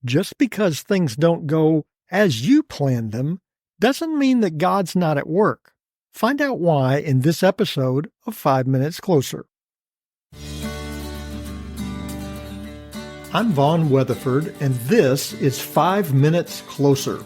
Just because things don't go as you planned them doesn't mean that God's not at work. Find out why in this episode of 5 Minutes Closer. I'm Vaughn Weatherford, and this is 5 Minutes Closer.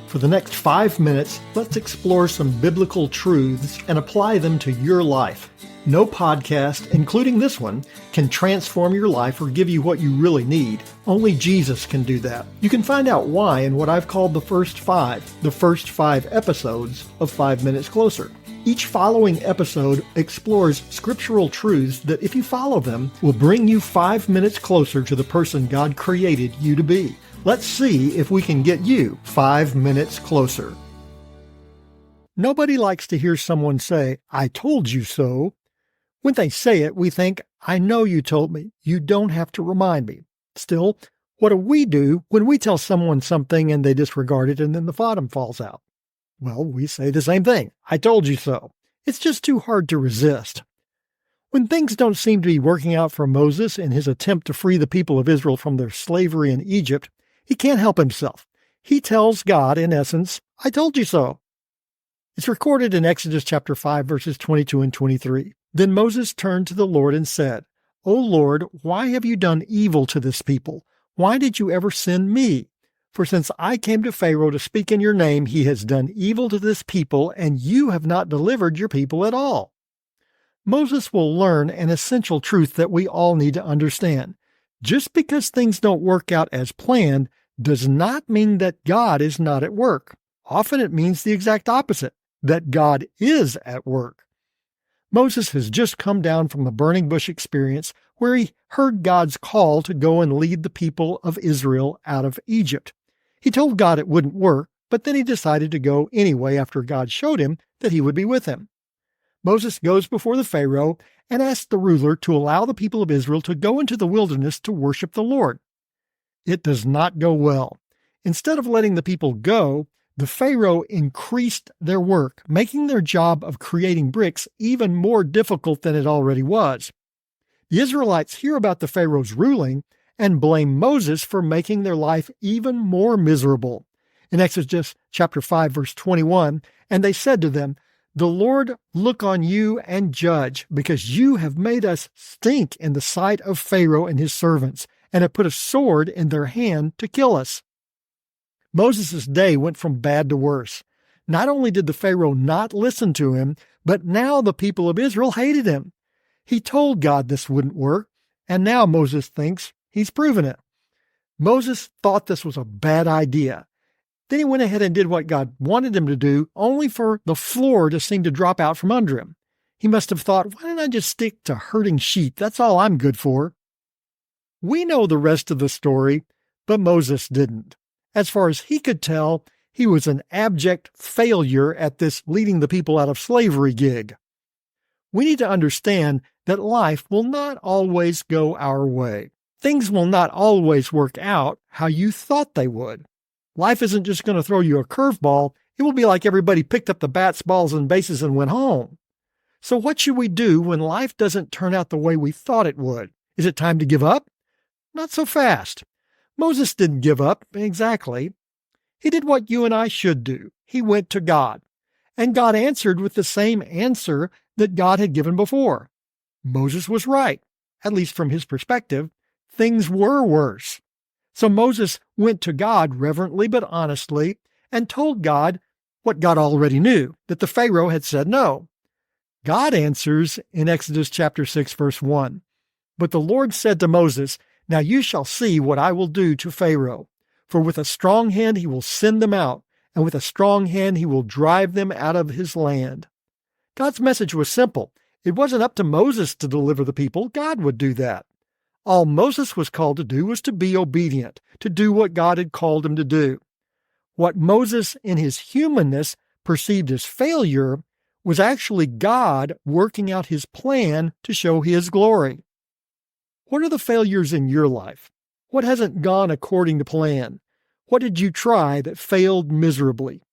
For the next 5 minutes, let's explore some biblical truths and apply them to your life. No podcast, including this one, can transform your life or give you what you really need. Only Jesus can do that. You can find out why in what I've called the first five episodes of 5 Minutes Closer. Each following episode explores scriptural truths that, if you follow them, will bring you 5 minutes closer to the person God created you to be. Let's see if we can get you 5 minutes closer. Nobody likes to hear someone say, "I told you so." When they say it, we think, "I know you told me. You don't have to remind me." Still, what do we do when we tell someone something and they disregard it and then the bottom falls out? Well, we say the same thing. "I told you so." It's just too hard to resist. When things don't seem to be working out for Moses in his attempt to free the people of Israel from their slavery in Egypt, he can't help himself. He tells God, in essence, "I told you so." It's recorded in Exodus chapter 5, verses 22 and 23. Then Moses turned to the Lord and said, "O Lord, why have you done evil to this people? Why did you ever send me? For since I came to Pharaoh to speak in your name, he has done evil to this people, and you have not delivered your people at all." Moses will learn an essential truth that we all need to understand. Just because things don't work out as planned does not mean that God is not at work. Often it means the exact opposite, that God is at work. Moses has just come down from the burning bush experience where he heard God's call to go and lead the people of Israel out of Egypt. He told God it wouldn't work, but then he decided to go anyway after God showed him that he would be with him. Moses goes before the Pharaoh and asks the ruler to allow the people of Israel to go into the wilderness to worship the Lord. It does not go well. Instead of letting the people go, the Pharaoh increased their work, making their job of creating bricks even more difficult than it already was. The Israelites hear about the Pharaoh's ruling and blame Moses for making their life even more miserable. In Exodus chapter 5, verse 21, "And they said to them, 'The Lord look on you and judge, because you have made us stink in the sight of Pharaoh and his servants, and have put a sword in their hand to kill us.'" Moses' day went from bad to worse. Not only did the Pharaoh not listen to him, but now the people of Israel hated him. He told God this wouldn't work, and now Moses thinks he's proven it. Moses thought this was a bad idea. Then he went ahead and did what God wanted him to do, only for the floor to seem to drop out from under him. He must have thought, "Why don't I just stick to herding sheep? That's all I'm good for." We know the rest of the story, but Moses didn't. As far as he could tell, he was an abject failure at this leading the people out of slavery gig. We need to understand that life will not always go our way. Things will not always work out how you thought they would. Life isn't just going to throw you a curveball. It will be like everybody picked up the bats, balls, and bases and went home. So what should we do when life doesn't turn out the way we thought it would? Is it time to give up? Not so fast. Moses didn't give up, exactly. He did what you and I should do. He went to God. And God answered with the same answer that God had given before. Moses was right, at least from his perspective. Things were worse. So Moses went to God reverently but honestly and told God what God already knew, that the Pharaoh had said no. God answers in Exodus chapter 6, verse 1. "But the Lord said to Moses, 'Now you shall see what I will do to Pharaoh. For with a strong hand he will send them out, and with a strong hand he will drive them out of his land.'" God's message was simple. It wasn't up to Moses to deliver the people. God would do that. All Moses was called to do was to be obedient, to do what God had called him to do. What Moses, in his humanness, perceived as failure was actually God working out his plan to show his glory. What are the failures in your life? What hasn't gone according to plan? What did you try that failed miserably?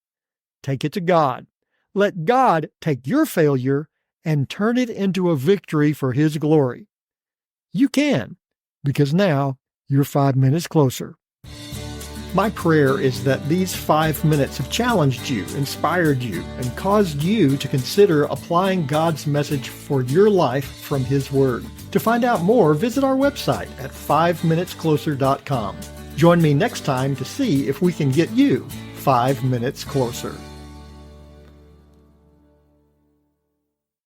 Take it to God. Let God take your failure and turn it into a victory for his glory. You can, because now you're 5 minutes closer. My prayer is that these 5 minutes have challenged you, inspired you, and caused you to consider applying God's message for your life from His Word. To find out more, visit our website at 5minutescloser.com. Join me next time to see if we can get you 5 minutes closer.